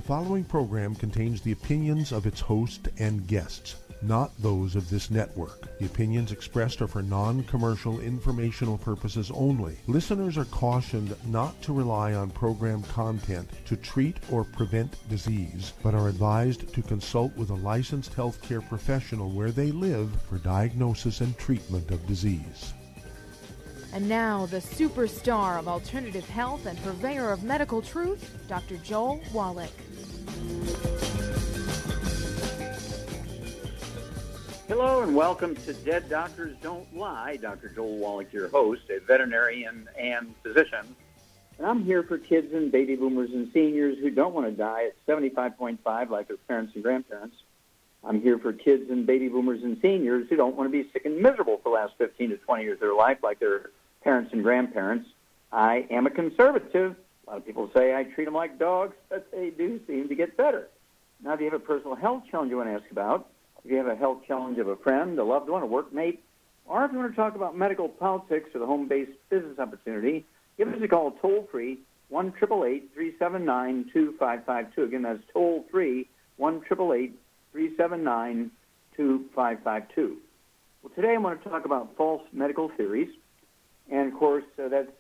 following program contains the opinions of its host and guests, not those of this network. The opinions expressed are for non-commercial informational purposes only. Listeners are cautioned not to rely on program content to treat or prevent disease, but are advised to consult with a licensed healthcare professional where they live for diagnosis and treatment of disease. And now, the superstar of alternative health and purveyor of medical truth, Dr. Joel Wallach. Hello and welcome to Dead Doctors Don't Lie. Dr. Joel Wallach, your host, a veterinarian and physician. And I'm here for kids and baby boomers and seniors who don't want to die at 75.5 like their parents and grandparents. I'm here for kids and baby boomers and seniors who don't want to be sick and miserable for the last 15 to 20 years of their life like their parents and grandparents. I am a conservative. A lot of people say I treat them like dogs, but they do seem to get better. Now, if you have a personal health challenge you want to ask about, if you have a health challenge of a friend, a loved one, a workmate, or if you want to talk about medical politics or the home-based business opportunity, give us a call toll-free, 1-888-379-2552. Again, that's toll-free, 1-888-379-2552. Well, today I want to talk about false medical theories. And, of course, that's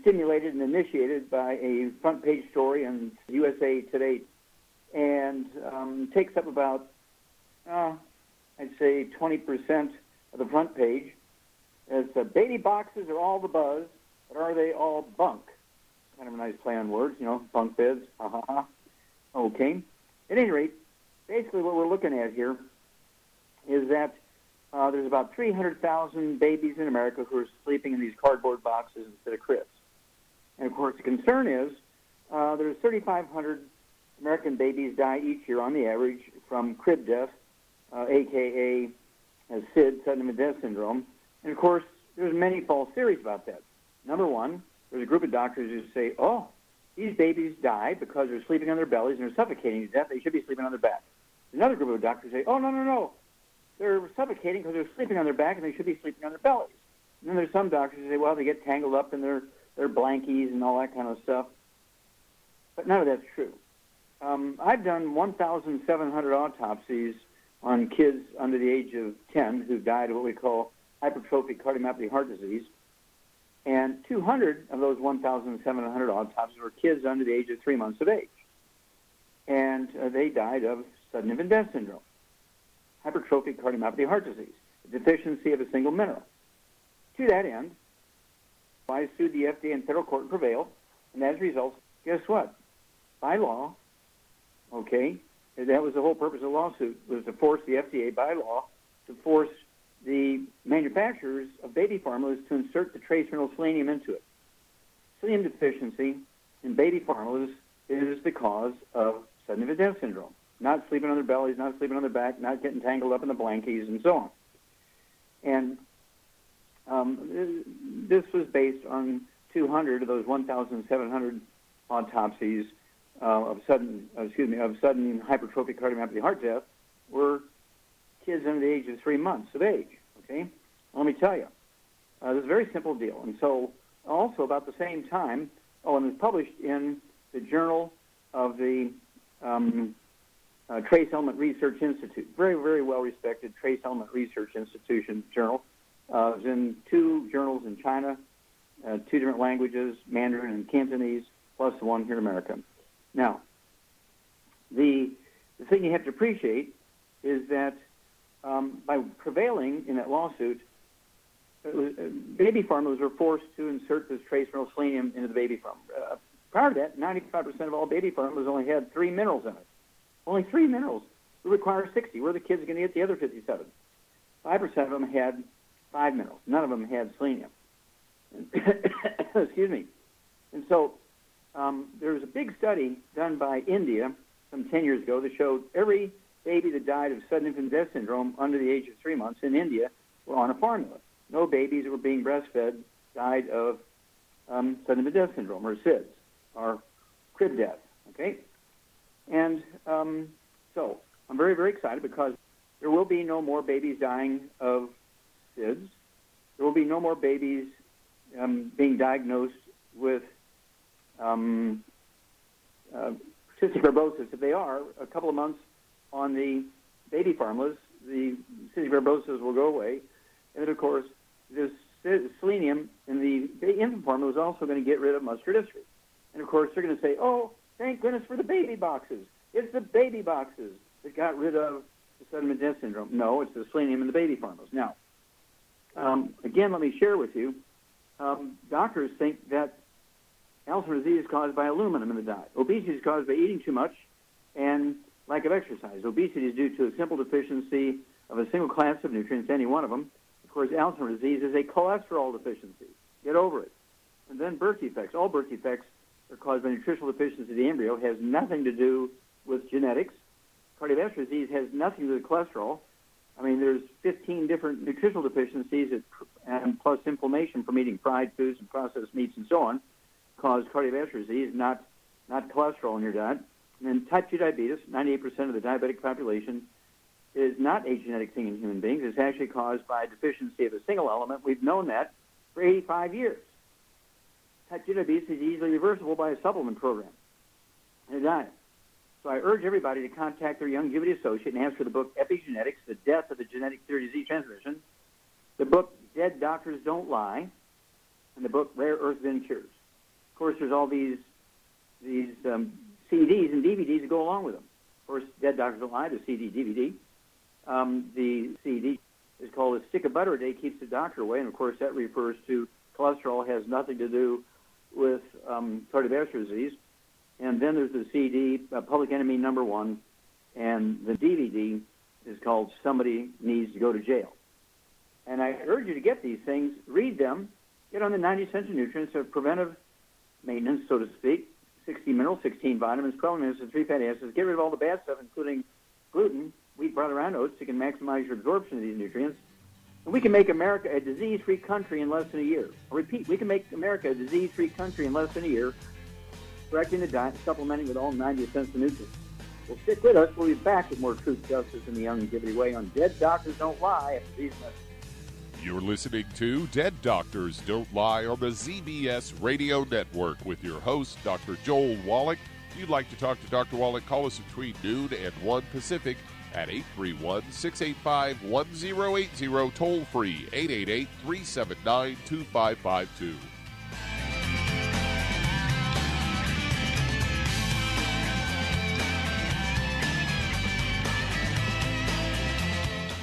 stimulated and initiated by a front-page story on USA Today and takes up about, I'd say, 20% of the front page. It's baby boxes are all the buzz, but are they all bunk? Kind of a nice play on words, bunk beds, ha, ha, ha. Okay. At any rate, basically what we're looking at here is that there's about 300,000 babies in America who are sleeping in these cardboard boxes instead of cribs. And, of course, the concern is there's 3,500 American babies die each year on the average from crib death, a.k.a. SID, sudden infant death syndrome. And, of course, there's many false theories about that. Number one, there's a group of doctors who say, oh, these babies die because they're sleeping on their bellies and they're suffocating to death. They should be sleeping on their back. Another group of doctors say, oh, no. They're suffocating because they're sleeping on their back and they should be sleeping on their bellies. And then there's some doctors who say, well, they get tangled up in their blankies and all that kind of stuff. But none of that's true. I've done 1,700 autopsies on kids under the age of 10 who died of what we call hypertrophic cardiomyopathy heart disease. And 200 of those 1,700 autopsies were kids under the age of 3 months of age. And they died of sudden infant death syndrome, hypertrophic cardiomyopathy heart disease, a deficiency of a single mineral. To that end, I sued the FDA in federal court and prevailed, and as a result, guess what? By law, okay, that was the whole purpose of the lawsuit, was to force the FDA by law to force the manufacturers of baby formulas to insert the trace mineral selenium into it. Selenium deficiency in baby formulas is the cause of sudden infant death syndrome. Not sleeping on their bellies, not sleeping on their back, not getting tangled up in the blankies, and so on. And this was based on 200 of those 1,700 autopsies of sudden hypertrophic cardiomyopathy heart death were kids under the age of 3 months of age. Okay, let me tell you, this is a very simple deal. And so, also about the same time, and it was published in the Journal of the Trace Element Research Institute, very, very well-respected Trace Element Research Institution journal. It was in 2 journals in China, 2 different languages, Mandarin and Cantonese, plus the one here in America. Now, the thing you have to appreciate is that by prevailing in that lawsuit, baby formulas were forced to insert this trace mineral selenium into the baby formula. Prior to that, 95% of all baby formulas only had 3 minerals in it. Only 3 minerals. We require 60. Where are the kids going to get the other 57? 5% of them had 5 minerals. None of them had selenium. Excuse me. And so there was a big study done by India some 10 years ago that showed every baby that died of sudden infant death syndrome under the age of 3 months in India were on a formula. No babies that were being breastfed died of sudden infant death syndrome, or SIDS, or crib death. Okay? And so I'm very, very excited because there will be no more babies dying of SIDS. There will be no more babies being diagnosed with cystic fibrosis. If they are, a couple of months on the baby formulas, the cystic fibrosis will go away. And then, of course, this selenium in the infant formula is also going to get rid of muscular dystrophy. And, of course, they're going to say, oh, thank goodness for the baby boxes. It's the baby boxes that got rid of the sudden death syndrome. No, it's the selenium in the baby formulas. Now, again, let me share with you, doctors think that Alzheimer's disease is caused by aluminum in the diet. Obesity is caused by eating too much and lack of exercise. Obesity is due to a simple deficiency of a single class of nutrients, any one of them. Of course, Alzheimer's disease is a cholesterol deficiency. Get over it. And then birth defects. All birth defects are caused by nutritional deficiency of the embryo. Has nothing to do with genetics. Cardiovascular disease has nothing to do with cholesterol. I mean, there's 15 different nutritional deficiencies and plus inflammation from eating fried foods and processed meats and so on cause cardiovascular disease, not cholesterol in your diet. And then type 2 diabetes, 98% of the diabetic population is not a genetic thing in human beings. It's actually caused by a deficiency of a single element. We've known that for 85 years. Type 2 diabetes is easily reversible by a supplement program and a diet. So I urge everybody to contact their Youngevity associate and ask for the book Epigenetics, The Death of the Genetic Theory of Disease Transmission, the book Dead Doctors Don't Lie, and the book Rare Earth Bin Cures. Of course, there's all these CDs and DVDs that go along with them. Of course, Dead Doctors Don't Lie, the CD, DVD. The CD is called A Stick of Butter a Day Keeps the Doctor Away, and of course that refers to cholesterol, has nothing to do with cardiovascular disease. And then there's the CD, Public Enemy Number 1, and the DVD is called Somebody Needs to Go to Jail. And I urge you to get these things, read them, get on the 90 essential nutrients of preventive maintenance, so to speak, 60 minerals, 16 vitamins, 12 minerals, and 3 fatty acids. Get rid of all the bad stuff, including gluten, wheat, brown, and oats, so you can maximize your absorption of these nutrients. And we can make America a disease-free country in less than a year. I repeat, we can make America a disease-free country in less than a year, correcting the diet, supplementing with all 90 essential nutrients. Well, stick with us. We'll be back with more truth, justice, and the Youngevity way on Dead Doctors Don't Lie after these messages. You're listening to Dead Doctors Don't Lie on the ZBS Radio Network with your host, Dr. Joel Wallach. If you'd like to talk to Dr. Wallach, call us between noon and 1 Pacific at 831-685-1080, toll-free 888-379-2552.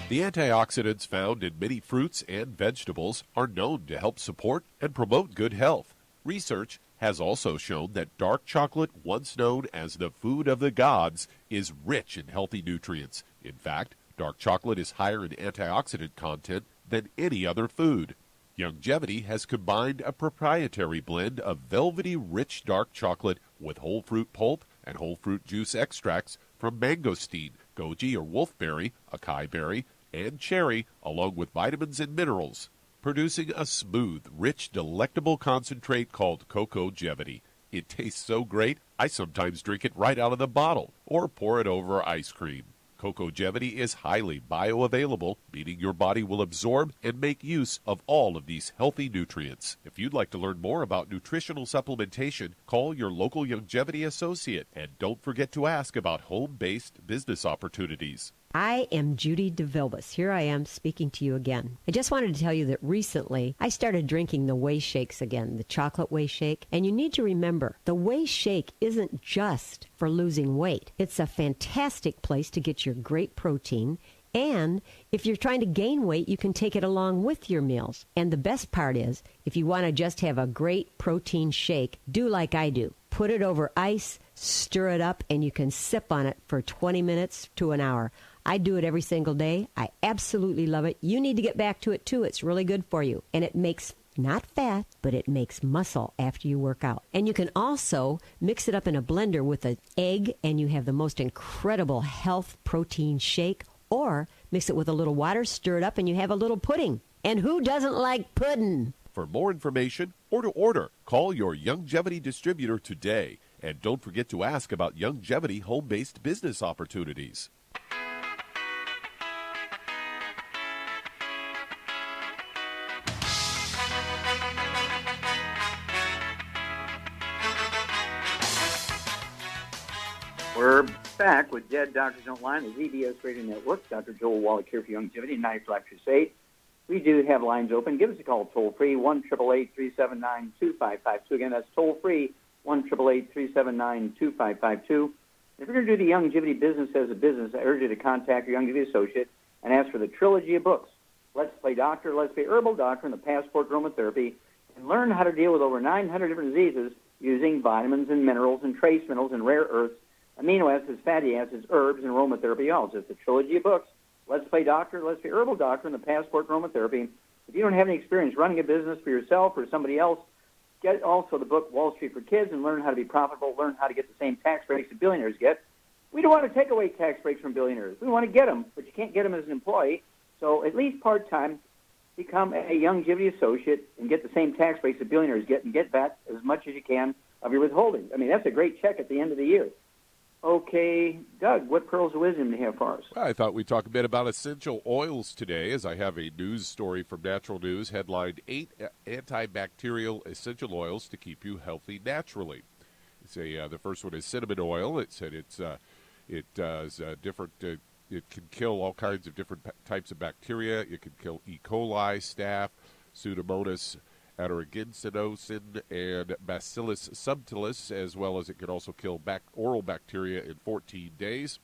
The antioxidants found in many fruits and vegetables are known to help support and promote good health. Research has also shown that dark chocolate, once known as the food of the gods, is rich in healthy nutrients. In fact, dark chocolate is higher in antioxidant content than any other food. Youngevity has combined a proprietary blend of velvety rich dark chocolate with whole fruit pulp and whole fruit juice extracts from mangosteen, goji or wolfberry, acai berry, and cherry, along with vitamins and minerals, producing a smooth, rich, delectable concentrate called Cocogevity. It tastes so great, I sometimes drink it right out of the bottle or pour it over ice cream. Cocogevity is highly bioavailable, meaning your body will absorb and make use of all of these healthy nutrients. If you'd like to learn more about nutritional supplementation, call your local Youngevity associate, and don't forget to ask about home-based business opportunities. I am Judy DeVilbus. Here I am speaking to you again. I just wanted to tell you that recently I started drinking the Whey Shakes again, the chocolate Whey Shake. And you need to remember, the Whey Shake isn't just for losing weight. It's a fantastic place to get your great protein. And if you're trying to gain weight, you can take it along with your meals. And the best part is, if you want to just have a great protein shake, do like I do. Put it over ice, stir it up, and you can sip on it for 20 minutes to an hour. I do it every single day. I absolutely love it. You need to get back to it, too. It's really good for you. And it makes not fat, but it makes muscle after you work out. And you can also mix it up in a blender with an egg, and you have the most incredible health protein shake. Or mix it with a little water, stir it up, and you have a little pudding. And who doesn't like pudding? For more information or to order, call your Youngevity distributor today. And don't forget to ask about Youngevity home-based business opportunities. We're back with Dead Doctors Don't Lie, the ZBS Radio Network. Dr. Joel Wallach here for Longevity, 9 Black Crusade. We do have lines open. Give us a call toll-free, 1-888-379-2552. Again, that's toll-free, 1-888-379-2552. If you're going to do the longevity business as a business, I urge you to contact your longevity associate and ask for the trilogy of books, Let's Play Doctor, Let's Play Herbal Doctor, and the Passport to Aromatherapy, and learn how to deal with over 900 different diseases using vitamins and minerals and trace minerals and rare earths, amino acids, fatty acids, herbs, and aromatherapy oils. It's a trilogy of books, Let's Play Doctor, Let's Play Herbal Doctor, and the Passport to Aromatherapy. If you don't have any experience running a business for yourself or somebody else, get also the book Wall Street for Kids and learn how to be profitable, learn how to get the same tax breaks that billionaires get. We don't want to take away tax breaks from billionaires. We want to get them, but you can't get them as an employee. So at least part-time, become a longevity associate and get the same tax breaks that billionaires get and get back as much as you can of your withholdings. I mean, that's a great check at the end of the year. Okay, Doug, what pearls of wisdom do you have for us? Well, I thought we'd talk a bit about essential oils today, as I have a news story from Natural News headlined 8 antibacterial essential oils to keep you healthy naturally. It's the first one is cinnamon oil. It said it does different. It can kill all kinds of different types of bacteria. It can kill E. coli, staph, Pseudomonas aeruginosin, and Bacillus subtilis, as well as it can also kill oral bacteria in 14 days.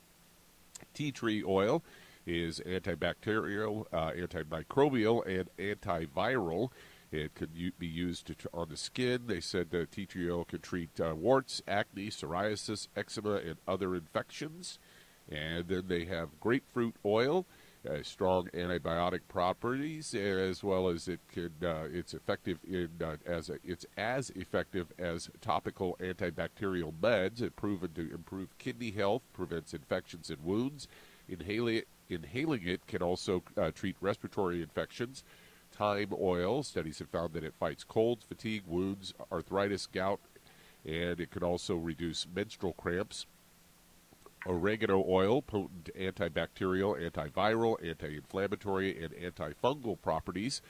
Tea tree oil is antibacterial, antimicrobial, and antiviral. It could be used on the skin. They said the tea tree oil can treat warts, acne, psoriasis, eczema, and other infections. And then they have grapefruit oil, strong antibiotic properties, as well as it's effective it's as effective as topical antibacterial meds. It's proven to improve kidney health, prevents infections and wounds. Inhaling it can also treat respiratory infections. Thyme oil, studies have found that it fights colds, fatigue, wounds, arthritis, gout, and it can also reduce menstrual cramps. Oregano oil, potent antibacterial, antiviral, anti-inflammatory, and antifungal properties.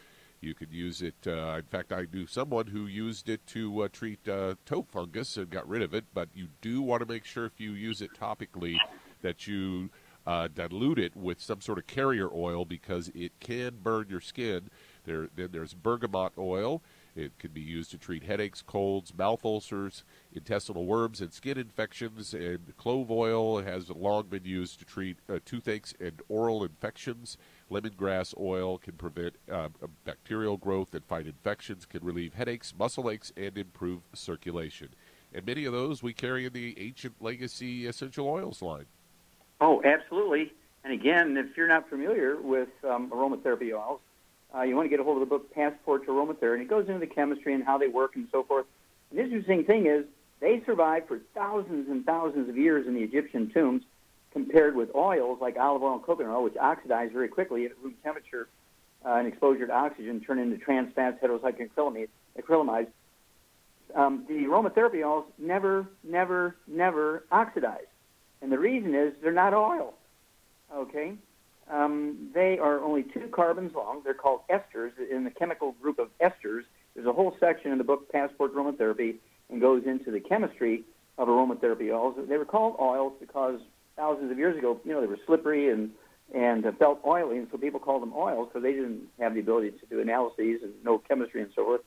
You can use it. In fact, I knew someone who used it to treat toe fungus and got rid of it, but you do want to make sure if you use it topically that you dilute it with some sort of carrier oil because it can burn your skin. Then there's bergamot oil. It can be used to treat headaches, colds, mouth ulcers, intestinal worms, and skin infections. And clove oil has long been used to treat toothaches and oral infections. Lemongrass oil can prevent bacterial growth and fight infections, can relieve headaches, muscle aches, and improve circulation. And many of those we carry in the Ancient Legacy Essential Oils line. Oh, absolutely. And again, if you're not familiar with aromatherapy oils, you want to get a hold of the book Passport to Aromatherapy, and it goes into the chemistry and how they work and so forth. And the interesting thing is they survived for thousands and thousands of years in the Egyptian tombs compared with oils like olive oil and coconut oil, which oxidize very quickly at room temperature and exposure to oxygen, turn into trans fats, heterocyclic acrylamides. The aromatherapy oils never oxidize. And the reason is they're not oil, okay? They are only 2 carbons long. They're called esters. In the chemical group of esters, there's a whole section in the book Passport to Aromatherapy and goes into the chemistry of aromatherapy oils. They were called oils because thousands of years ago, they were slippery and felt oily, and so people called them oils because they didn't have the ability to do analyses and know chemistry and so forth.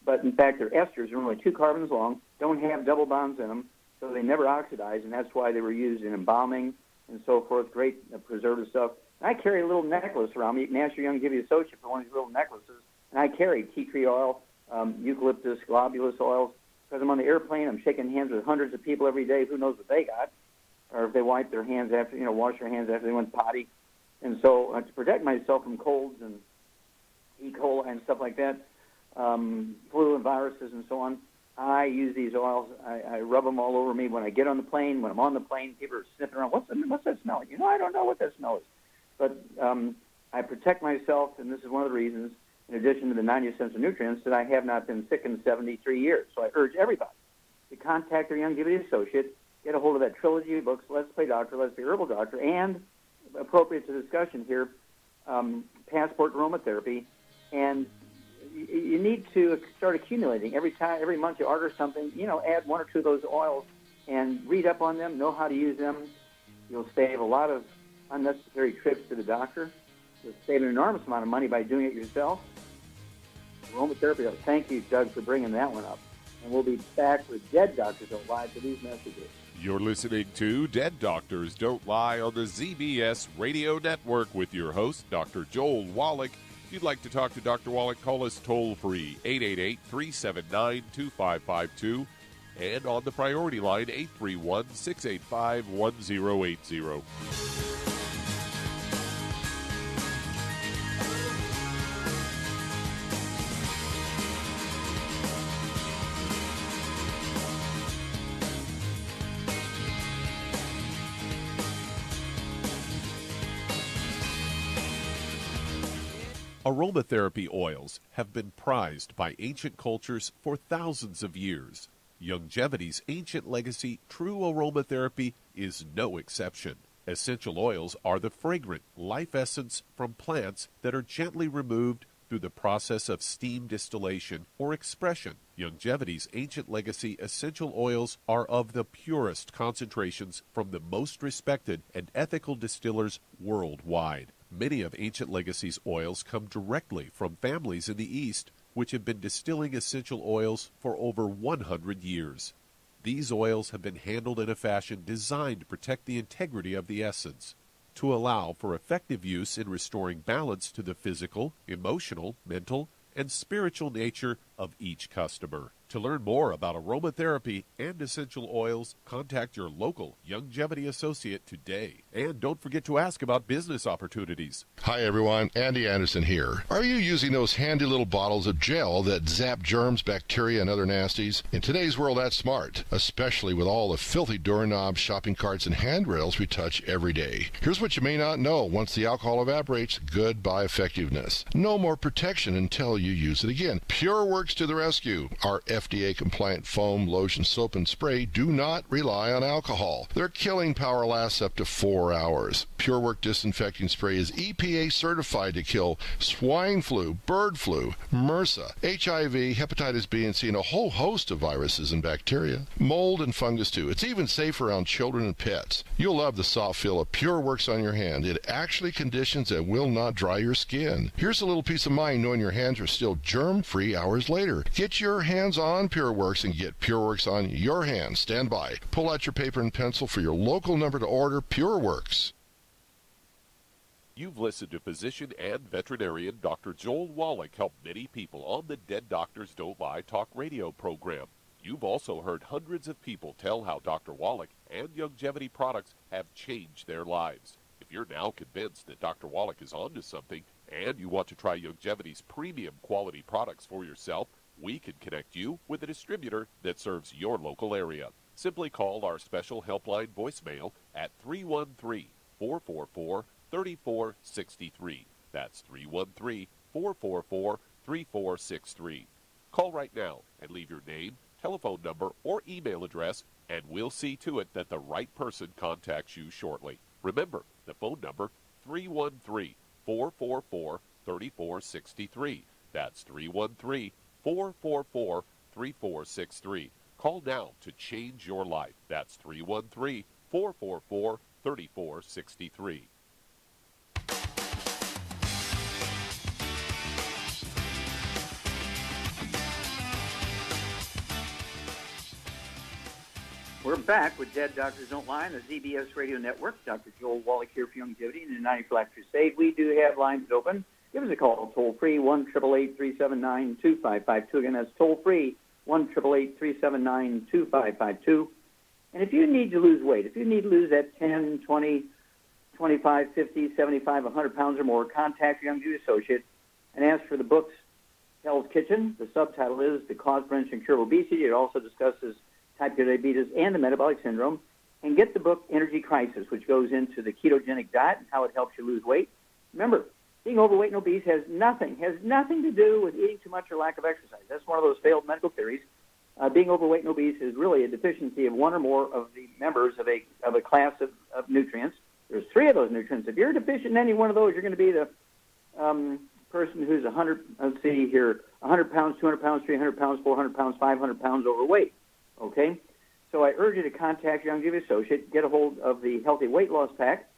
But in fact, they're esters. They're only 2 carbons long, don't have double bonds in them, so they never oxidize, and that's why they were used in embalming and so forth, great preservative stuff. And I carry a little necklace around me. You can ask your longevity associate for one of these little necklaces. And I carry tea tree oil, eucalyptus, globulus oils. Because I'm on the airplane, I'm shaking hands with hundreds of people every day. Who knows what they got? Or if they wipe their hands after, wash their hands after they went potty. And so to protect myself from colds and E. coli and stuff like that, flu and viruses and so on, I use these oils. I rub them all over me when I get on the plane. When I'm on the plane, people are sniffing around. What's that smell? I don't know what that smell is. But I protect myself, and this is one of the reasons, in addition to the 90 essential nutrients, that I have not been sick in 73 years. So I urge everybody to contact their longevity associate, get a hold of that trilogy of books, Let's Play Doctor, Let's Play Herbal Doctor, and, appropriate to discussion here, Passport to Aromatherapy. And you need to start accumulating. Every month you order something, add 1 or 2 of those oils and read up on them, know how to use them. You'll save a lot of unnecessary trips to the doctor. You'll save an enormous amount of money by doing it yourself. Aromatherapy. Thank you, Doug, for bringing that one up. And we'll be back with Dead Doctors Don't Lie for these messages. You're listening to Dead Doctors Don't Lie on the ZBS Radio Network with your host, Dr. Joel Wallach. If you'd like to talk to Dr. Wallach, call us toll-free, 888-379-2552, and on the priority line, 831-685-1080. Aromatherapy oils have been prized by ancient cultures for thousands of years. Longevity's ancient legacy, true aromatherapy, is no exception. Essential oils are the fragrant life essence from plants that are gently removed through the process of steam distillation or expression. Longevity's ancient legacy essential oils are of the purest concentrations from the most respected and ethical distillers worldwide. Many of Ancient Legacy's oils come directly from families in the East, which have been distilling essential oils for over 100 years. These oils have been handled in a fashion designed to protect the integrity of the essence, to allow for effective use in restoring balance to the physical, emotional, mental, and spiritual nature of each customer. To learn more about aromatherapy and essential oils, contact your local Longevity associate today. And don't forget to ask about business opportunities. Hi everyone, Andy Anderson here. Are you using those handy little bottles of gel that zap germs, bacteria, and other nasties? In today's world, that's smart, especially with all the filthy doorknobs, shopping carts, and handrails we touch every day. Here's what you may not know. Once the alcohol evaporates, goodbye effectiveness. No more protection until you use it again. Pure Works to the rescue. Our FDA-compliant foam, lotion, soap, and spray do not rely on alcohol. Their killing power lasts up to 4 hours. Pure Work disinfecting spray is EPA certified to kill swine flu, bird flu, MRSA, HIV, hepatitis B and C, and a whole host of viruses and bacteria. Mold and fungus too. It's even safe around children and pets. You'll love the soft feel of Pure Works on your hand. It actually conditions and will not dry your skin. Here's a little peace of mind knowing your hands are still germ-free hours later. Get your hands on Pure Works and get Pure Works on your hands. Stand by. Pull out your paper and pencil for your local number to order Pure Works. You've listened to physician and veterinarian Dr. Joel Wallach help many people on the Dead Doctors Don't Lie talk radio program. You've also heard hundreds of people tell how Dr. Wallach and Longevity products have changed their lives. If you're now convinced that Dr. Wallach is onto something and you want to try Longevity's premium quality products for yourself, we can connect you with a distributor that serves your local area. Simply call our special helpline voicemail at 313-444-3463. That's 313-444-3463. Call right now and leave your name, telephone number, or email address, and we'll see to it that the right person contacts you shortly. Remember, the phone number, 313-444-3463. That's 313-444-3463. Call now to change your life. That's 313-444-3463. We're back with Dead Doctors Don't Lie on the ZBS Radio Network. Dr. Joel Wallach here for Longevity and the 90 Black Crusade. We do have lines open. Give us a call, toll-free, 1-888-379-2552. Again, that's toll-free, 1-888-379-2552. And if you need to lose weight, if you need to lose that 10, 20, 25, 50, 75, 100 pounds or more, contact your Longevity associate and ask for the books Hell's Kitchen. The subtitle is The Cause, Prevention, and Cure of Obesity. It also discusses type 2 diabetes and the metabolic syndrome. And get the book Energy Crisis, which goes into the ketogenic diet and how it helps you lose weight. Remember, being overweight and obese has nothing to do with eating too much or lack of exercise. That's one of those failed medical theories. Being overweight and obese is really a deficiency of one or more of the members of a class of nutrients. There's 3 of those nutrients. If you're deficient in any one of those, you're going to be the person who's 100 pounds, 200 pounds, 300 pounds, 400 pounds, 500 pounds overweight. Okay? So I urge you to contact your longevity associate, get a hold of the Healthy Weight Loss Pack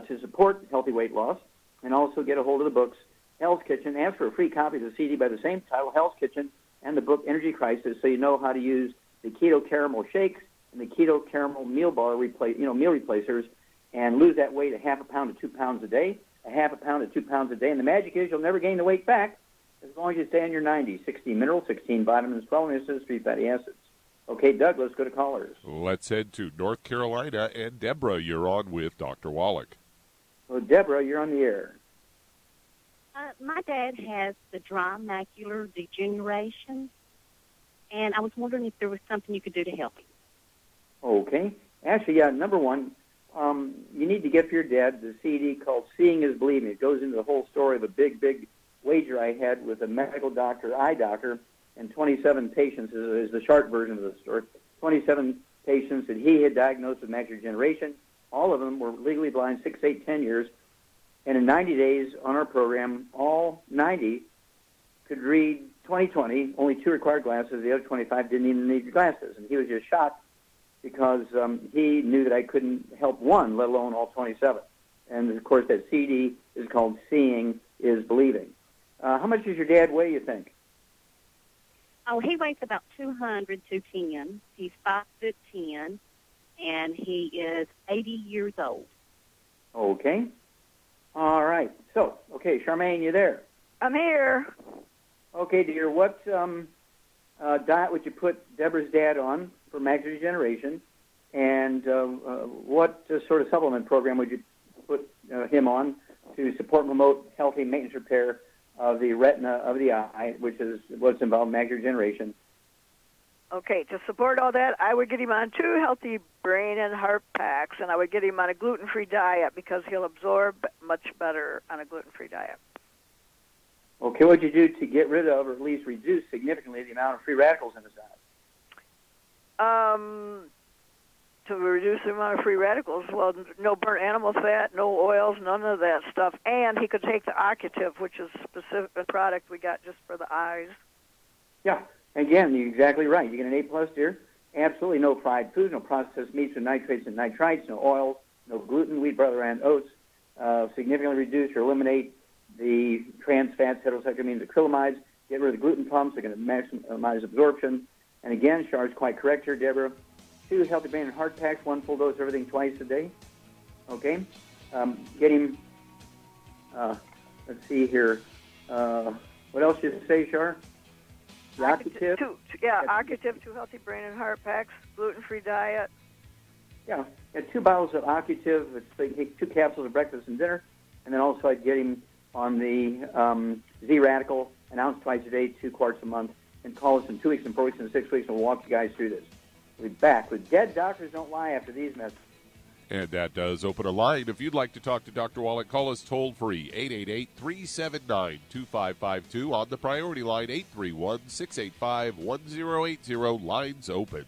to support healthy weight loss, and also get a hold of the books Hell's Kitchen. Ask for a free copy of the CD by the same title, Hell's Kitchen, and the book Energy Crisis, so you know how to use the keto caramel shakes and the keto caramel meal bar meal replacers, and lose that weight 1/2 pound to 2 pounds a day, 1/2 pound to 2 pounds a day. And the magic is you'll never gain the weight back as long as you stay in your 90s. 16 minerals, 16 vitamins, 12 nutrients, 3 fatty acids. Okay, Doug, let's go to callers. Let's head to North Carolina, and Deborah, you're on with Dr. Wallach. Well, Deborah, you're on the air. My dad has the dry macular degeneration, and I was wondering if there was something you could do to help him. Okay. Actually, yeah, number one, you need to get for your dad the CD called Seeing is Believing. It goes into the whole story of a big wager I had with a medical doctor, eye doctor, and 27 patients is the short version of the story. 27 patients that he had diagnosed with macular degeneration. All of them were legally blind 6, 8, 10 years. And in 90 days on our program, all 90 could read 20/20, only 2 required glasses. The other 25 didn't even need glasses. And he was just shocked because he knew that I couldn't help one, let alone all 27. And, of course, that CD is called Seeing is Believing. How much does your dad weigh, you think? Oh, he weighs about 200, 210. He's 5'10", and he is 80 years old. Okay. All right. So, okay, Charmaine, you there? I'm here. Okay, dear. What diet would you put Deborah's dad on for macular degeneration? And what sort of supplement program would you put him on to support and promote healthy maintenance repair of the retina of the eye, which is what's involved in macular degeneration? Okay, to support all that, I would get him on 2 healthy brain and heart packs, and I would get him on a gluten-free diet because he'll absorb much better on a gluten-free diet. Okay, what would you do to get rid of or at least reduce significantly the amount of free radicals in his diet? To reduce the amount of free radicals, well, no burnt animal fat, no oils, none of that stuff. And he could take the Occutive, which is a specific product we got just for the eyes. Yeah, again, you're exactly right. You get an A+, dear. Absolutely no fried food, no processed meats with nitrates and nitrites, no oils, no gluten, wheat, butter, and oats. Significantly reduce or eliminate the trans fats, heterocyclamines, acrylamides. Get rid of the gluten pumps. They're going to maximize absorption. And again, Char's quite correct here, Deborah. 2 healthy brain and heart packs, 1 full dose of everything twice a day. Okay? Get him, let's see here. What else did you say, Char? The Occutive? Occutive, 2 healthy brain and heart packs, gluten-free diet. Yeah, 2 bottles of Occutive. It's like 2 capsules of breakfast and dinner. And then also I'd get him on the Z-Radical, an ounce twice a day, 2 quarts a month. And call us in 2 weeks and 4 weeks and 6 weeks, and we'll walk you guys through this. We'll be back with Dead Doctors Don't Lie after these messages. And that does open a line. If you'd like to talk to Dr. Wallach, call us toll-free, 888-379-2552. On the priority line, 831-685-1080. Lines open.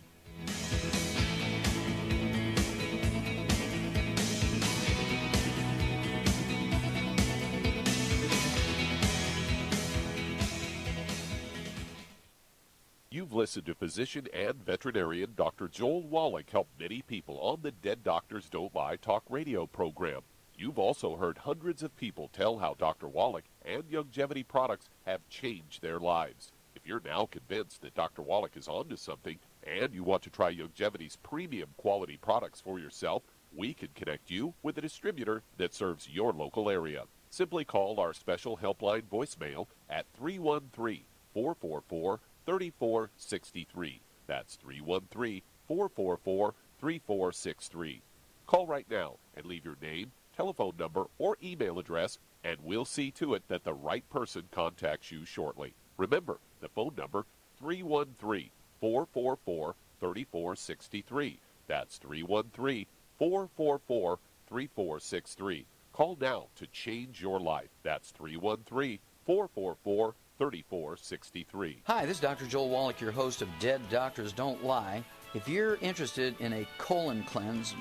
You've listened to physician and veterinarian Dr. Joel Wallach help many people on the Dead Doctors Don't Lie talk radio program. You've also heard hundreds of people tell how Dr. Wallach and Youngevity products have changed their lives. If you're now convinced that Dr. Wallach is onto something and you want to try Youngevity's premium quality products for yourself, we can connect you with a distributor that serves your local area. Simply call our special helpline voicemail at 313-444-3463. That's 313-444-3463. Call right now and leave your name, telephone number, or email address, and we'll see to it that the right person contacts you shortly. Remember, the phone number, 313-444-3463. That's 313-444-3463. Call now to change your life. That's 313-444-3463. Hi, this is Dr. Joel Wallach, your host of Dead Doctors Don't Lie. If you're interested in a colon cleanse,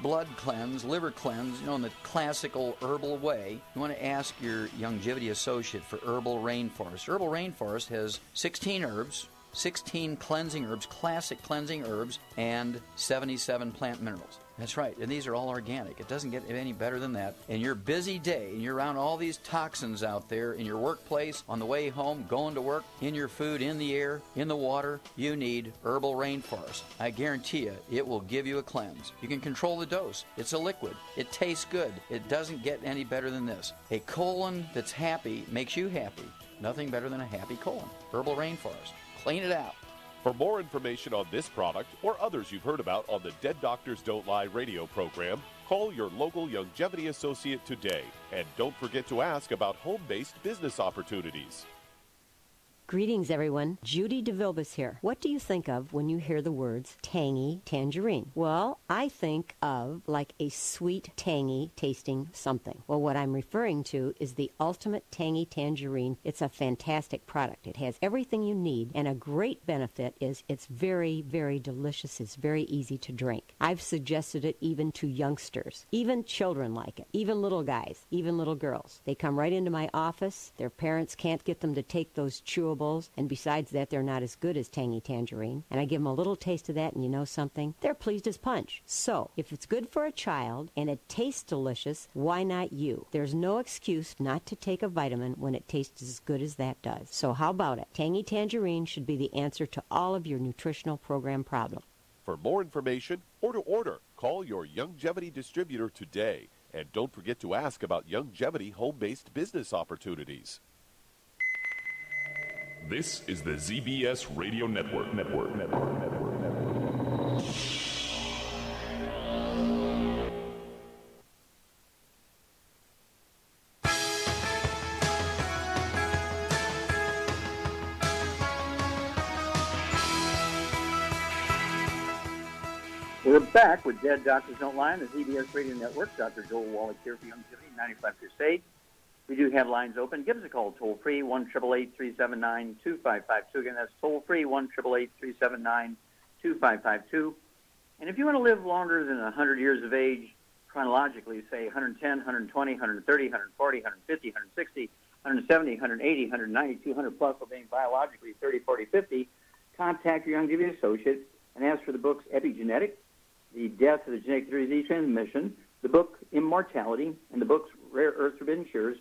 blood cleanse, liver cleanse, in the classical herbal way, you want to ask your Youngevity associate for Herbal Rainforest. Herbal Rainforest has 16 herbs, 16 cleansing herbs, classic cleansing herbs, and 77 plant minerals. That's right, and these are all organic. It doesn't get any better than that. In your busy day, and you're around all these toxins out there in your workplace, on the way home, going to work, in your food, in the air, in the water, you need Herbal Rainforest. I guarantee you, it will give you a cleanse. You can control the dose. It's a liquid. It tastes good. It doesn't get any better than this. A colon that's happy makes you happy. Nothing better than a happy colon. Herbal Rainforest. Clean it out. For more information on this product or others you've heard about on the Dead Doctors Don't Lie radio program, call your local longevity associate today. And don't forget to ask about home-based business opportunities. Greetings, everyone. Judy DeVilbus here. What do you think of when you hear the words tangy tangerine? Well, I think of like a sweet, tangy tasting something. Well, what I'm referring to is the Ultimate Tangy Tangerine. It's a fantastic product. It has everything you need, and a great benefit is it's very, very delicious. It's very easy to drink. I've suggested it even to youngsters. Even children like it. Even little guys. Even little girls. They come right into my office. Their parents can't get them to take those chewables, and besides that, they're not as good as tangy tangerine. And I give them a little taste of that, and you know something? They're pleased as punch. So, if it's good for a child and it tastes delicious, why not you? There's no excuse not to take a vitamin when it tastes as good as that does. So how about it? Tangy tangerine should be the answer to all of your nutritional program problems. For more information or to order, call your longevity distributor today. And don't forget to ask about longevity home-based business opportunities. This is the ZBS Radio Network. We're back with Dead Doctors Don't Lie on the ZBS Radio Network. Dr. Joel Wallach here for Longevity 95 Crusade. We do have lines open. Give us a call toll-free, 1-888-379-2552. Again, that's toll-free, 1-888-379-2552. And if you want to live longer than 100 years of age, chronologically, say 110, 120, 130, 140, 150, 160, 170, 180, 190, 200 plus, while being biologically 30, 40, 50, contact your longevity associate and ask for the books Epigenetic, The Death of the Genetic Disease Transmission, the book Immortality, and the books Rare Earth Forbidden Cures,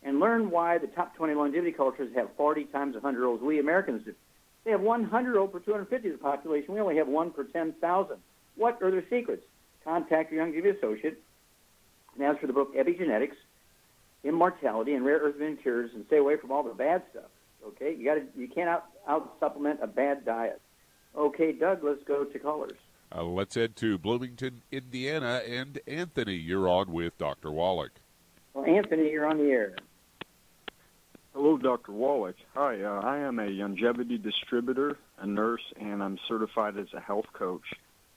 and learn why the top 20 longevity cultures have 40 times 100-year-olds we Americans do. They have 100-year-old per 250 of the population. We only have 1 per 10,000. What are their secrets? Contact your longevity associate and ask for the book Epigenetics, Immortality, and Rare Earth Forbidden Cures, and stay away from all the bad stuff. Okay, you can't out supplement a bad diet. Okay, Doug, let's go to callers. Let's head to Bloomington, Indiana, and Anthony, you're on with Dr. Wallach. Well, Anthony, you're on the air. Hello, Dr. Wallach. Hi, I am a longevity distributor, a nurse, and I'm certified as a health coach.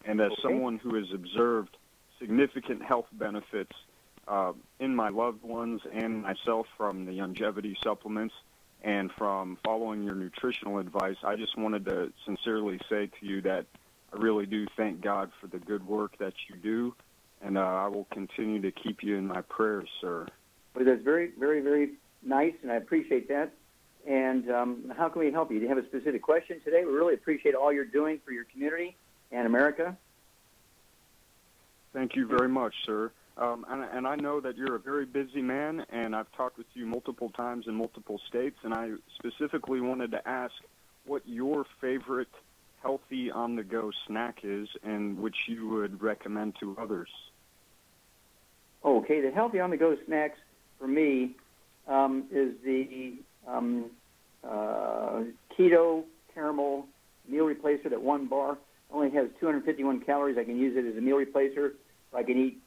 And as someone who has observed significant health benefits in my loved ones and myself from the longevity supplements and from following your nutritional advice, I just wanted to sincerely say to you that I really do thank God for the good work that you do, and I will continue to keep you in my prayers, sir. Well, that's very, very, very nice, and I appreciate that. And how can we help you? Do you have a specific question today? We really appreciate all you're doing for your community and America. Thank you very much, sir. And I know that you're a very busy man, and I've talked with you multiple times in multiple states, and I specifically wanted to ask what your favorite healthy on-the-go snack is and which you would recommend to others. Okay, the healthy on-the-go snacks for me is the keto caramel meal replacer that one bar only has 251 calories. I can use it as a meal replacer. I can eat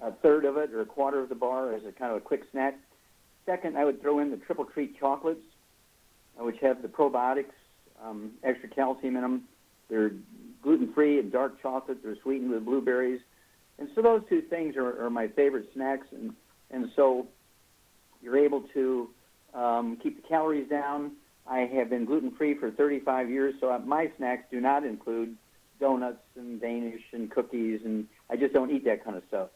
a third of it or a quarter of the bar as a kind of a quick snack. Second, I would throw in the triple treat chocolates, which have the probiotics, extra calcium in them. They're gluten-free and dark chocolate. They're sweetened with blueberries. And so those two things are my favorite snacks. And so you're able to keep the calories down. I have been gluten-free for 35 years, so my snacks do not include donuts and Danish and cookies, and I just don't eat that kind of stuff.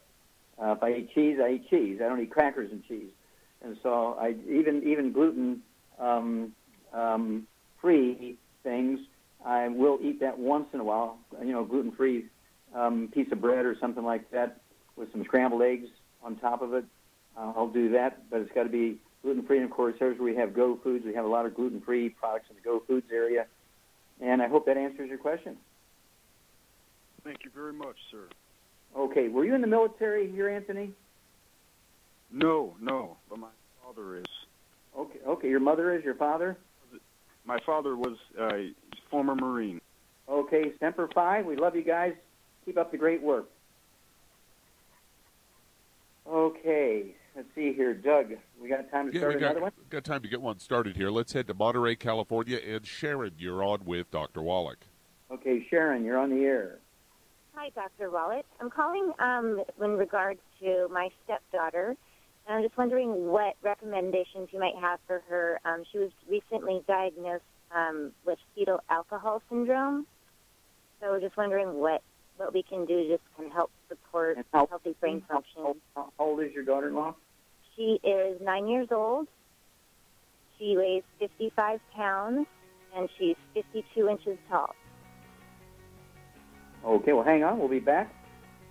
If I eat cheese, I eat cheese. I don't eat crackers and cheese. And so I even gluten free, things, I will eat that once in a while, gluten-free piece of bread or something like that with some scrambled eggs on top of it. I'll do that, but it's got to be gluten-free. And, of course, there's where we have Go Foods. We have a lot of gluten-free products in the Go Foods area. And I hope that answers your question. Thank you very much, sir. Okay. Were you in the military here, Anthony? No, but my father is. Okay. Your mother is, your father? My father was a former Marine. Okay. Semper Fi. We love you guys. Keep up the great work. Okay. Let's see here. Doug, we got time to start another one? Got time to get one started here. Let's head to Monterey, California. And Sharon, you're on with Dr. Wallach. Okay, Sharon, you're on the air. Hi, Dr. Wallach. I'm calling in regards to my stepdaughter. And I'm just wondering what recommendations you might have for her. She was recently diagnosed with fetal alcohol syndrome. So we're just wondering what we can do to just kind of help support healthy brain function. How old is your daughter-in-law? She is 9 years old. She weighs 55 pounds, and she's 52 inches tall. Okay, well, hang on. We'll be back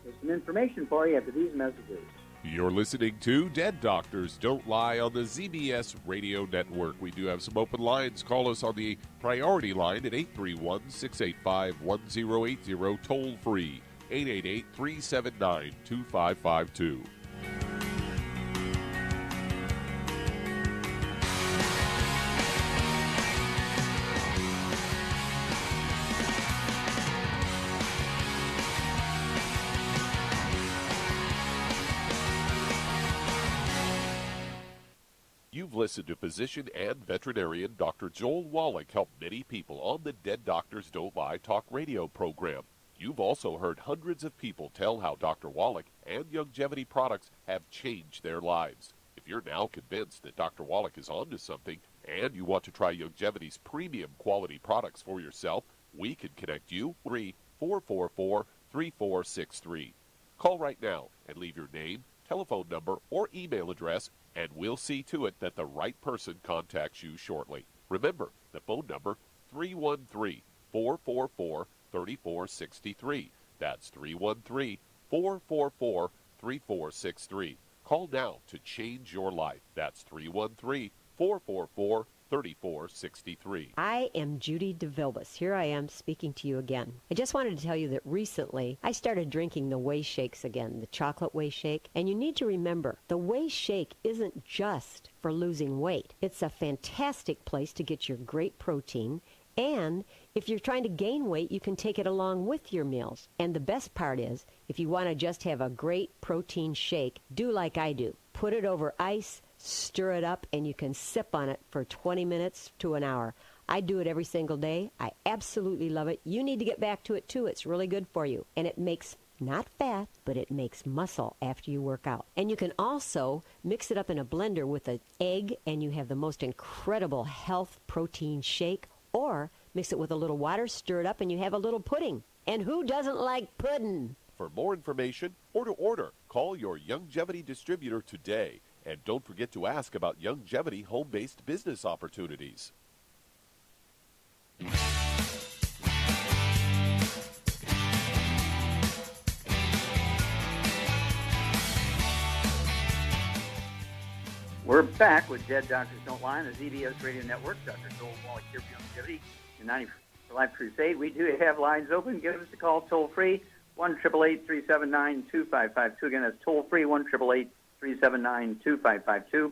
with some information for you after these messages. You're listening to Dead Doctors Don't Lie on the ZBS Radio Network. We do have some open lines. Call us on the priority line at 831-685-1080, toll free, 888-379-2552. You've listened to physician and veterinarian Dr. Joel Wallach help many people on the Dead Doctors Don't Lie talk radio program. You've also heard hundreds of people tell how Dr. Wallach and Youngevity products have changed their lives. If you're now convinced that Dr. Wallach is onto something and you want to try Youngevity's premium quality products for yourself, we can connect you 444-3463. Call right now and leave your name, telephone number, or email address, and we'll see to it that the right person contacts you shortly. Remember, the phone number, 313-444-3463. That's 313-444-3463. Call now to change your life. That's 313-444-3463. I am Judy DeVilbus. Here I am speaking to you again. I just wanted to tell you that recently I started drinking the whey shakes again, the chocolate whey shake. And you need to remember, the whey shake isn't just for losing weight. It's a fantastic place to get your great protein. And if you're trying to gain weight, you can take it along with your meals. And the best part is, if you want to just have a great protein shake, do like I do. Put it over ice, stir it up, and you can sip on it for 20 minutes to an hour. I do it every single day. I absolutely love it. You need to get back to it, too. It's really good for you. And it makes not fat, but it makes muscle after you work out. And you can also mix it up in a blender with an egg, and you have the most incredible health protein shake. Or mix it with a little water, stir it up, and you have a little pudding. And who doesn't like pudding? For more information or to order, call your Youngevity distributor today. And don't forget to ask about Youngevity home-based business opportunities. We're back with Dead Doctors Don't Lie on the ZBS Radio Network. Dr. Joel Wallach here for Youngevity and 90 for Life Crusade. We do have lines open. Give us a call toll-free, 1-888-379-2552. Again, that's toll-free, 1-888-379-2552. And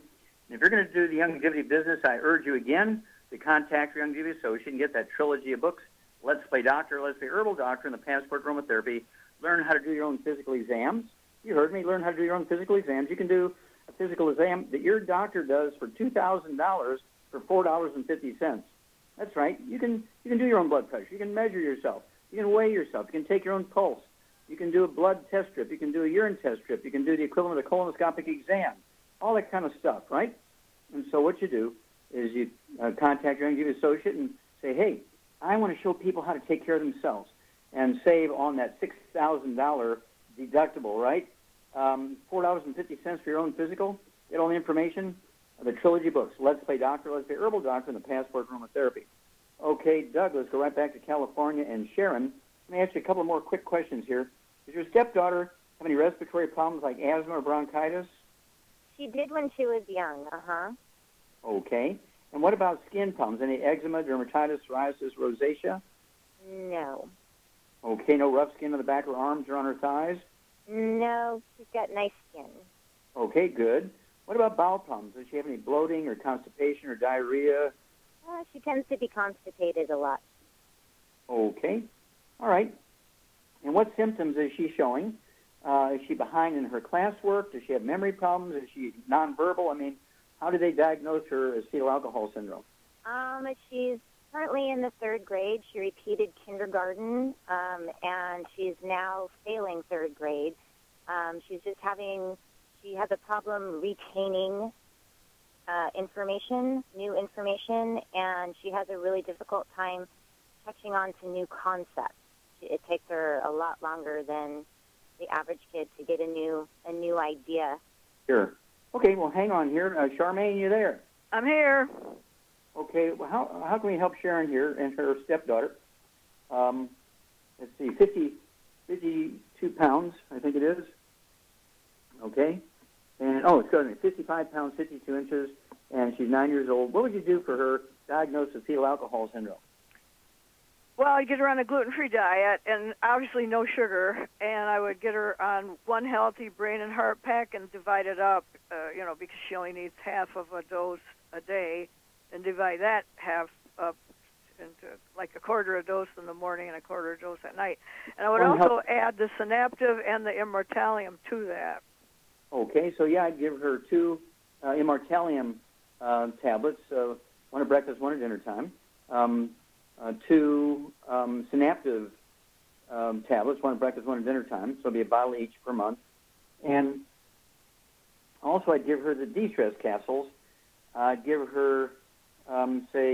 if you're going to do the Youngevity business, I urge you again to contact your Youngevity Associate and get that trilogy of books, Let's Play Doctor, Let's Play Herbal Doctor, and the Passport Aromatherapy. Learn how to do your own physical exams. You heard me. Learn how to do your own physical exams. You can do a physical exam that your doctor does for $2,000 for $4.50. That's right. You can do your own blood pressure. You can measure yourself. You can weigh yourself. You can take your own pulse. You can do a blood test strip. You can do a urine test strip. You can do the equivalent of a colonoscopic exam. All that kind of stuff, right? And so what you do is you contact your Youngevity associate and say, hey, I want to show people how to take care of themselves and save on that $6,000 deductible, right? $4.50 for your own physical. Get all the information, the trilogy books, Let's Play Doctor, Let's Play Herbal Doctor, and the Passport Aromatherapy. Okay, Doug, let's go right back to California. And Sharon, let me ask you a couple more quick questions here. Does your stepdaughter have any respiratory problems like asthma or bronchitis? She did when she was young, Okay. And what about skin problems? Any eczema, dermatitis, psoriasis, rosacea? No. Okay, no rough skin on the back of her arms or on her thighs? No, she's got nice skin. Okay, good. What about bowel problems? Does she have any bloating or constipation or diarrhea? She tends to be constipated a lot. Okay. All right. And what symptoms is she showing? Is she behind in her classwork? Does she have memory problems? Is she nonverbal? I mean, how do they diagnose her as fetal alcohol syndrome? She's currently in the 3rd grade. She repeated kindergarten, and she's now failing 3rd grade. She has a problem retaining new information, and she has a really difficult time catching on to new concepts. It takes her a lot longer than the average kid to get a new idea. Sure. Okay, well, hang on here. Charmaine, you there? I'm here. Okay, well, how can we help Sharon here and her stepdaughter? Let's see, 52 pounds, I think it is. Okay. And, excuse me, 55 pounds, 52 inches, and she's 9 years old. What would you do for her diagnosed with fetal alcohol syndrome? Well, I'd get her on a gluten-free diet and obviously no sugar, and I would get her on one healthy brain and heart pack and divide it up, because she only needs half of a dose a day, and divide that half up into like a quarter a dose in the morning and a quarter a dose at night. And I would also add the synaptive and the immortalium to that. Okay, so yeah, I'd give her 2 immortalium tablets, one at breakfast, one at dinner time. 2 synaptive tablets, one at breakfast, one at dinner time, so it'll be a bottle each per month. And also I'd give her the de-stress capsules. I'd give her, 2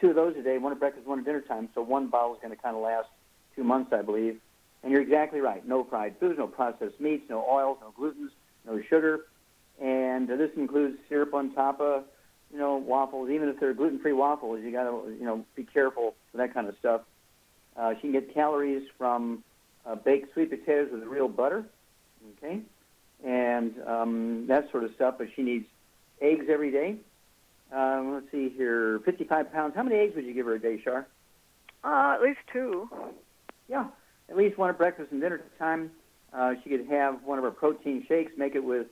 of those a day, one at breakfast, one at dinner time, so one bottle is going to kind of last 2 months, I believe. And you're exactly right. No fried foods, no processed meats, no oils, no glutens, no sugar. And this includes syrup on top of waffles. Even if they're gluten-free waffles, you got to, be careful with that kind of stuff. She can get calories from baked sweet potatoes with real butter, okay, and that sort of stuff. But she needs eggs every day. Let's see here, 55 pounds. How many eggs would you give her a day, Char? At least 2. Yeah, at least one at breakfast and dinner time. She could have one of her protein shakes, make it with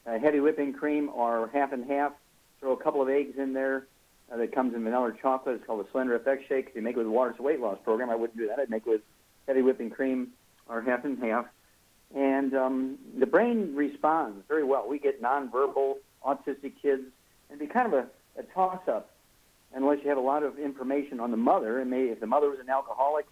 heavy whipping cream or half and half. Throw a couple of eggs in there that comes in vanilla or chocolate. It's called a Slender Effect Shake. If you make it with water, it's a weight loss program. I wouldn't do that. I'd make it with heavy whipping cream or half and half. And the brain responds very well. We get nonverbal autistic kids. It'd be kind of a toss-up unless you have a lot of information on the mother. And maybe if the mother was an alcoholic,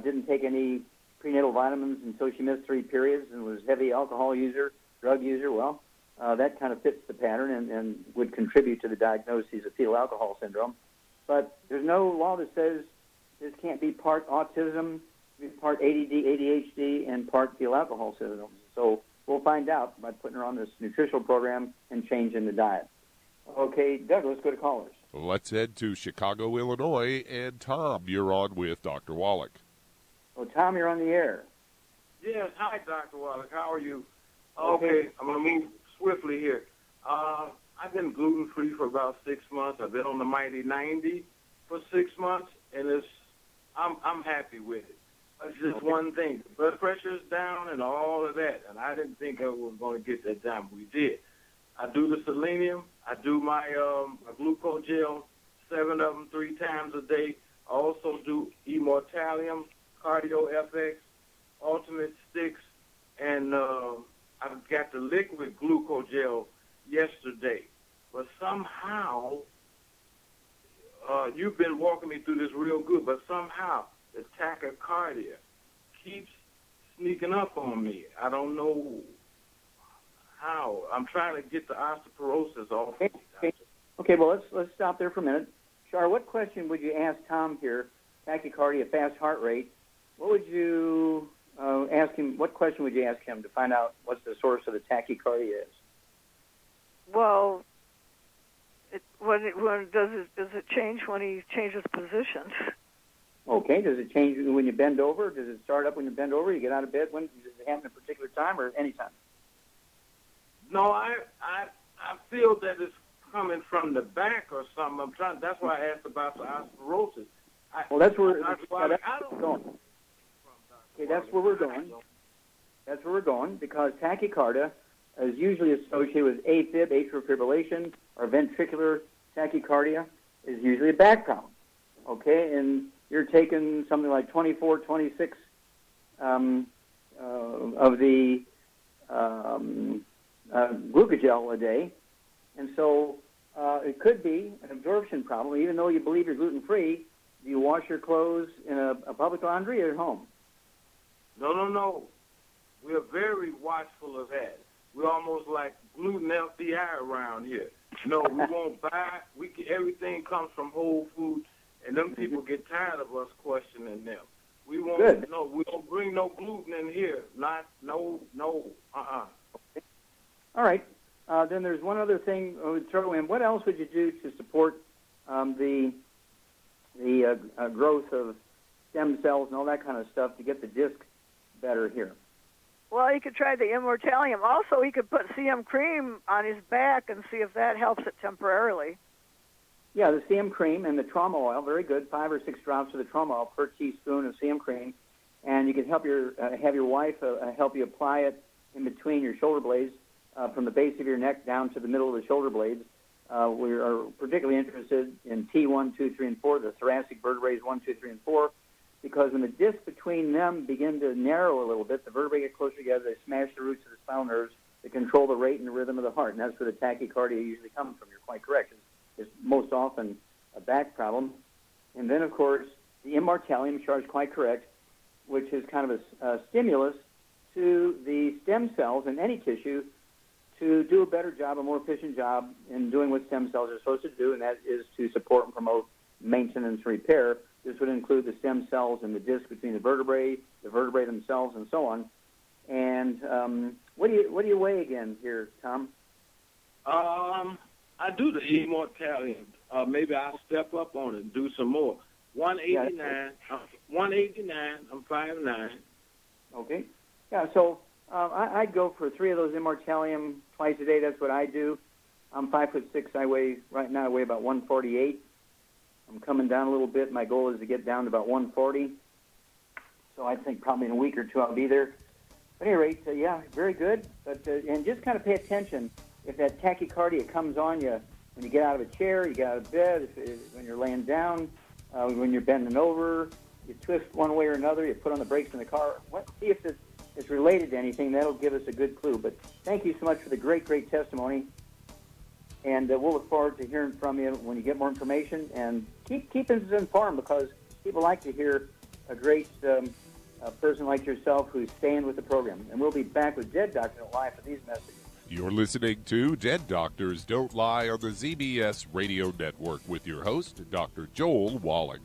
didn't take any prenatal vitamins until she missed 3 periods and was heavy alcohol user, drug user, well, that kind of fits the pattern and would contribute to the diagnosis of fetal alcohol syndrome. But there's no law that says this can't be part autism, part ADD, ADHD, and part fetal alcohol syndrome. So we'll find out by putting her on this nutritional program and changing the diet. Okay, Doug, let's go to callers. Let's head to Chicago, Illinois, and Tom, you're on with Dr. Wallach. Oh, Tom, you're on the air. Yes, hi, Dr. Wallach. How are you? Okay, I'm going to move swiftly here. I've been gluten-free for about 6 months. I've been on the Mighty 90 for 6 months, and I'm happy with it. It's just one thing. The blood pressure's down and all of that, and I didn't think I was going to get that down. We did. I do the selenium. I do my glucose gel, 7 of them 3 times a day. I also do Immortalium, Cardio FX, Ultimate Sticks, and I've got the liquid glucose gel yesterday. But somehow, you've been walking me through this real good, but somehow the tachycardia keeps sneaking up on me. I don't know how. I'm trying to get the osteoporosis off. Okay, well, let's stop there for a minute. Char, what question would you ask Tom here? Tachycardia, fast heart rate. What would you ask him? What question would you ask him to find out what the source of the tachycardia is? Well, does it change when he changes positions? Okay. Does it change when you bend over? Does it start up when you bend over? You get out of bed? When does it happen at a particular time or any time? No, I feel that it's coming from the back or something. That's why I asked about the osteoporosis. That's where we're going. Okay, that's where we're going because tachycardia is usually associated with AFib, atrial fibrillation, or ventricular tachycardia is usually a back problem. Okay, and you're taking something like 24, 26 of the glucogel a day, and so it could be an absorption problem. Even though you believe you're gluten-free, do you wash your clothes in a public laundry or at home? No. We're very watchful of that. We're almost like gluten LCI around here. No, we won't buy. Everything comes from Whole Foods, and them people get tired of us questioning them. We won't. Good. No, we don't bring no gluten in here. No. Okay. All right. Then there's one other thing I would throw in. What else would you do to support the growth of stem cells and all that kind of stuff to get the disc better here? Well, he could try the immortalium. Also, he could put CM cream on his back and see if that helps it temporarily. Yeah, the CM cream and the trauma oil, very good. 5 or 6 drops of the trauma oil per teaspoon of CM cream, and you can help have your wife help you apply it in between your shoulder blades, from the base of your neck down to the middle of the shoulder blades. We are particularly interested in T1, 2, 3, and 4, the thoracic vertebrae 1, 2, 3, and 4, because when the discs between them begin to narrow a little bit, the vertebrae get closer together, they smash the roots of the spinal nerves to control the rate and the rhythm of the heart, and that's where the tachycardia usually comes from. You're quite correct. It's most often a back problem. And then, of course, the immortalium, which is quite correct, which is kind of a stimulus to the stem cells in any tissue to do a better job, a more efficient job in doing what stem cells are supposed to do, and that is to support and promote maintenance and repair. This would include the stem cells and the disc between the vertebrae themselves, and so on. And what do you weigh again here, Tom? I do the immortalium. Maybe I'll step up on it and do some more. 189. 189. I'm 5'9". Okay. Yeah. So I'd go for 3 of those immortalium twice a day. That's what I do. I'm 5'6". Right now I weigh about 148. I'm coming down a little bit. My goal is to get down to about 140. So I think probably in a week or 2 I'll be there. At any rate, yeah, very good. But and just kind of pay attention if that tachycardia comes on you when you get out of a chair, you get out of bed, when you're laying down, when you're bending over, you twist one way or another, you put on the brakes in the car. See if it's related to anything. That'll give us a good clue. But thank you so much for the great testimony. And we'll look forward to hearing from you when you get more information. And keep us informed, because people like to hear a great person like yourself who's staying with the program. And we'll be back with Dead Doctor Live for these messages. You're listening to Dead Doctors Don't Lie on the ZBS Radio Network with your host, Dr. Joel Wallach.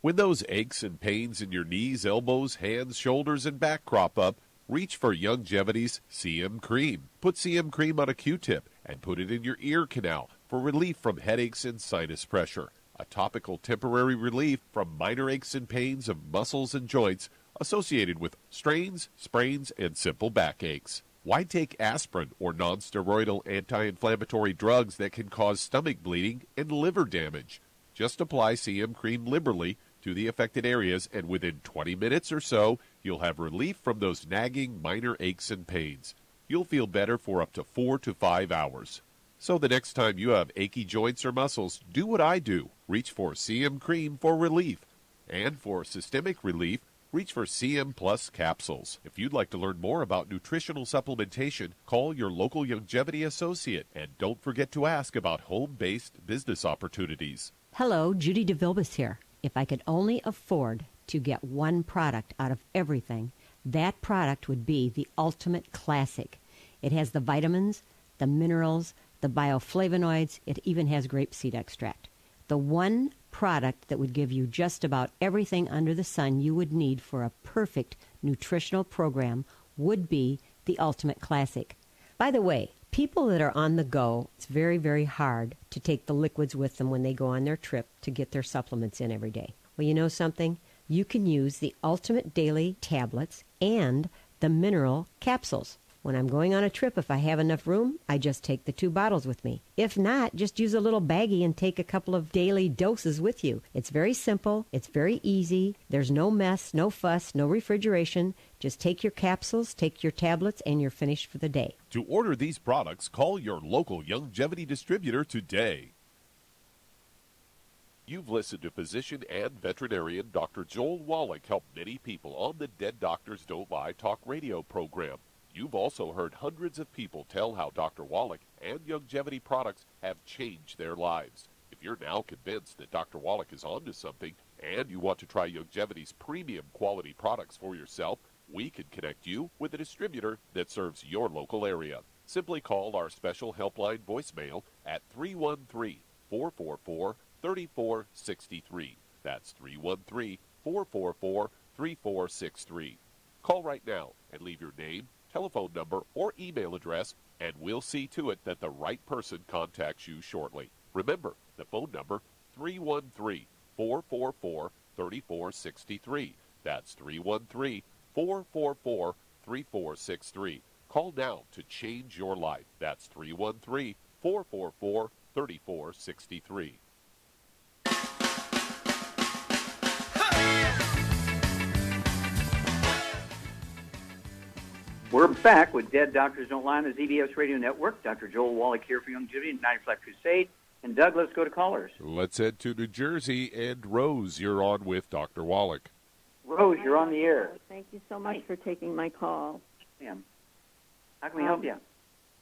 When those aches and pains in your knees, elbows, hands, shoulders, and back crop up, reach for Youngevity's CM Cream. Put CM Cream on a Q-tip and put it in your ear canal for relief from headaches and sinus pressure. A topical temporary relief from minor aches and pains of muscles and joints associated with strains, sprains, and simple backaches. Why take aspirin or non-steroidal anti-inflammatory drugs that can cause stomach bleeding and liver damage? Just apply CM Cream liberally to the affected areas, and within 20 minutes or so, you'll have relief from those nagging minor aches and pains. You'll feel better for up to 4 to 5 hours. So the next time you have achy joints or muscles, do what I do. Reach for CM Cream for relief. And for systemic relief, reach for CM Plus capsules. If you'd like to learn more about nutritional supplementation, call your local Youngevity associate. And don't forget to ask about home-based business opportunities. Hello, Judy DeVilbus here. If I could only afford to get one product out of everything, that product would be the Ultimate Classic. It has the vitamins, the minerals, the bioflavonoids. It even has grapeseed extract. The one product that would give you just about everything under the sun you would need for a perfect nutritional program would be the Ultimate Classic. By the way, people that are on the go, it's very, very hard to take the liquids with them when they go on their trip to get their supplements in every day. Well, you know something? You can use the Ultimate Daily tablets and the mineral capsules. When I'm going on a trip, if I have enough room, I just take the 2 bottles with me. If not, just use a little baggie and take a couple of daily doses with you. It's very simple. It's very easy. There's no mess, no fuss, no refrigeration. Just take your capsules, take your tablets, and you're finished for the day. To order these products, call your local longevity distributor today. You've listened to physician and veterinarian Dr. Joel Wallach help many people on the Dead Doctors Don't Lie talk radio program. You've also heard hundreds of people tell how Dr. Wallach and longevity products have changed their lives. If you're now convinced that Dr. Wallach is onto something and you want to try longevity's premium quality products for yourself, we can connect you with a distributor that serves your local area. Simply call our special helpline voicemail at 313-444-3463. That's 313-444-3463. Call right now and leave your name, telephone number, or email address, and we'll see to it that the right person contacts you shortly. Remember, the phone number, 313-444-3463. That's 313-444-3463. Call now to change your life. That's 313-444-3463. We're back with Dead Doctors Don't Lie on the ZBS Radio Network. Dr. Joel Wallach here for Longevity and 90 Flat Crusade. And Doug, let's go to callers. Let's head to New Jersey. And Rose, you're on with Dr. Wallach. Rose, you're on the air. Thank you so much for taking my call. Ma'am. How can we help you?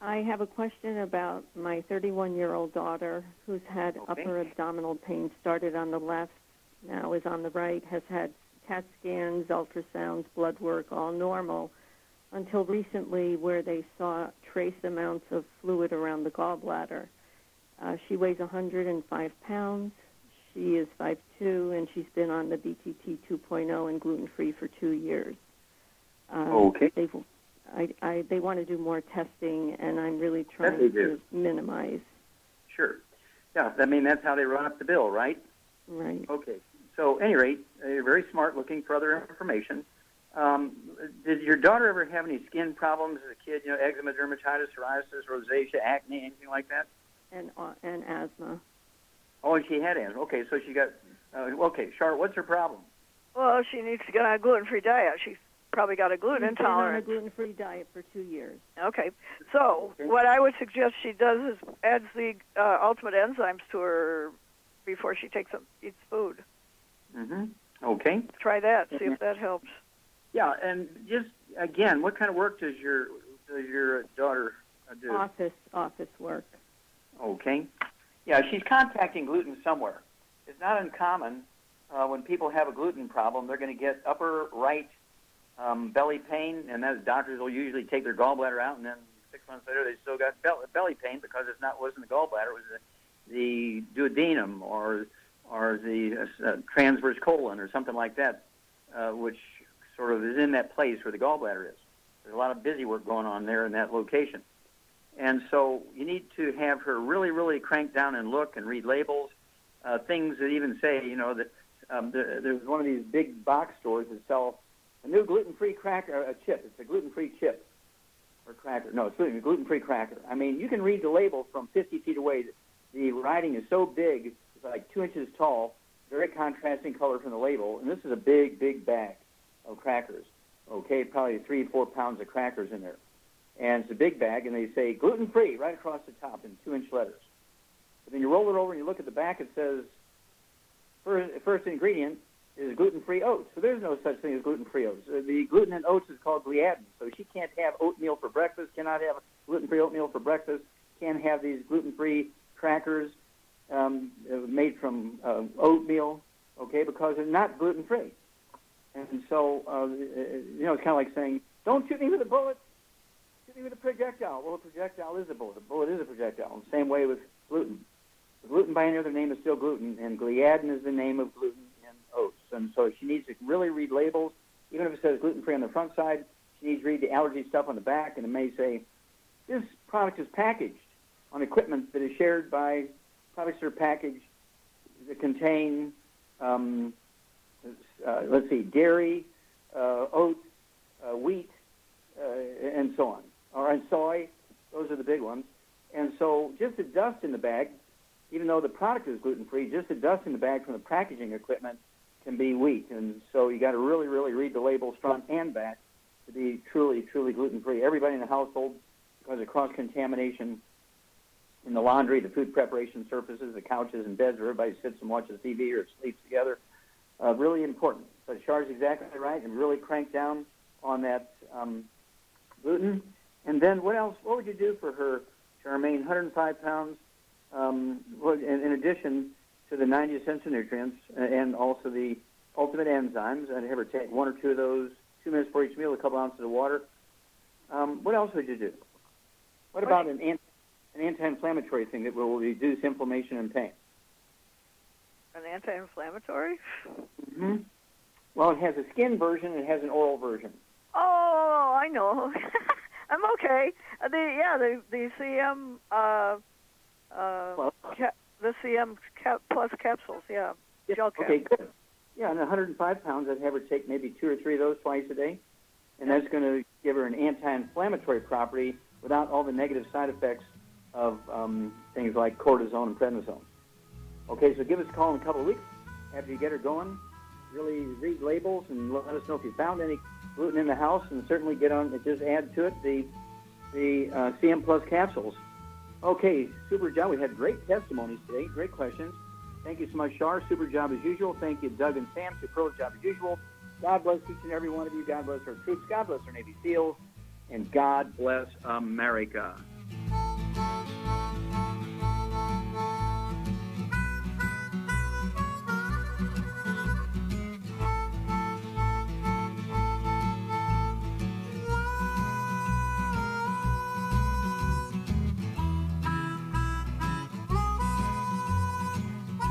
I have a question about my 31-year-old daughter who's had upper abdominal pain, started on the left, now is on the right, has had CAT scans, ultrasounds, blood work, all normal, until recently where they saw trace amounts of fluid around the gallbladder. She weighs 105 pounds. She is 5'2", and she's been on the BTT 2.0 and gluten-free for 2 years. They want to do more testing, and I'm really trying to minimize. Sure. Yeah, I mean, that's how they run up the bill, right? Right. Okay. So, at any rate, you're very smart looking for other information. Did your daughter ever have any skin problems as a kid, eczema, dermatitis, psoriasis, rosacea, acne, anything like that? And asthma. Oh, she had asthma. Okay, so she got, Charlotte, what's her problem? Well, she needs to get on a gluten-free diet. She's probably got a gluten intolerance. She's been on a gluten-free diet for 2 years. Okay. So what I would suggest she does is adds the ultimate enzymes to her before she eats food. Mm-hmm. Okay. Try that. See if that helps. Yeah, and just, again, what kind of work does your daughter do? Office work. Okay. Yeah, she's contacting gluten somewhere. It's not uncommon when people have a gluten problem, they're going to get upper right belly pain, and those doctors will usually take their gallbladder out, and then 6 months later they still got belly pain because it wasn't the gallbladder, it was the duodenum or the transverse colon or something like that, which sort of is in that place where the gallbladder is. There's a lot of busy work going on there in that location. And so you need to have her really, really crank down and look and read labels, things that even say, that there's one of these big box stores that sell a new gluten-free cracker, a chip. It's a gluten-free chip or cracker. No, it's a gluten-free cracker. I mean, you can read the label from 50 feet away. The writing is so big, it's like 2 inches tall, very contrasting color from the label. And this is a big, big bag of crackers. Okay, probably 3-4 pounds of crackers in there. And it's a big bag, and they say gluten-free right across the top in 2-inch letters. But then you roll it over and you look at the back, it says first ingredient is gluten-free oats. So there's no such thing as gluten-free oats. The gluten in oats is called gliadin. So she can't have oatmeal for breakfast, cannot have gluten-free oatmeal for breakfast, can't have these gluten-free crackers made from oatmeal, okay, because they're not gluten-free. And so, it's kind of like saying, don't shoot me with a bullet. With a projectile. Well, a projectile is a bullet. A bullet is a projectile. The same way with gluten. Gluten by any other name is still gluten, and gliadin is the name of gluten in oats. And so she needs to really read labels. Even if it says gluten-free on the front side, she needs to read the allergy stuff on the back, and it may say, this product is packaged on equipment that is shared by products that are packaged that contain, dairy, oats, wheat, and so on. And soy, those are the big ones. And so just the dust in the bag, even though the product is gluten-free, just the dust in the bag from the packaging equipment can be wheat. And so you got to really, really read the labels front and back to be truly, truly gluten-free. Everybody in the household, because of cross-contamination in the laundry, the food preparation surfaces, the couches and beds where everybody sits and watches TV or sleeps together, really important. So Char's exactly right, and really crank down on that gluten. And then what else? What would you do for her, Charmaine? 105 pounds, in addition to the 90 essential nutrients and also the ultimate enzymes. I'd have her take one or two of those, 2 minutes for each meal, a couple ounces of water. What else would you do? What about an anti-inflammatory thing that will reduce inflammation and pain? An anti-inflammatory? Mm-hmm. Well, it has a skin version and it has an oral version. Oh, I know. I'm okay. The CM the CM plus capsules, yeah. Gel capsules. Okay, good. Yeah, and 105 pounds, I'd have her take maybe 2 or 3 of those twice a day, and that's going to give her an anti-inflammatory property without all the negative side effects of things like cortisone and prednisone. Okay, so give us a call in a couple of weeks after you get her going. Really read labels and let us know if you found any gluten in the house, and certainly get on. Just add to it the CM Plus capsules. Okay, super job. We had great testimonies today. Great questions. Thank you so much, Char. Super job as usual. Thank you, Doug and Sam. Superb job as usual. God bless each and every one of you. God bless our troops. God bless our Navy SEALs. And God bless America.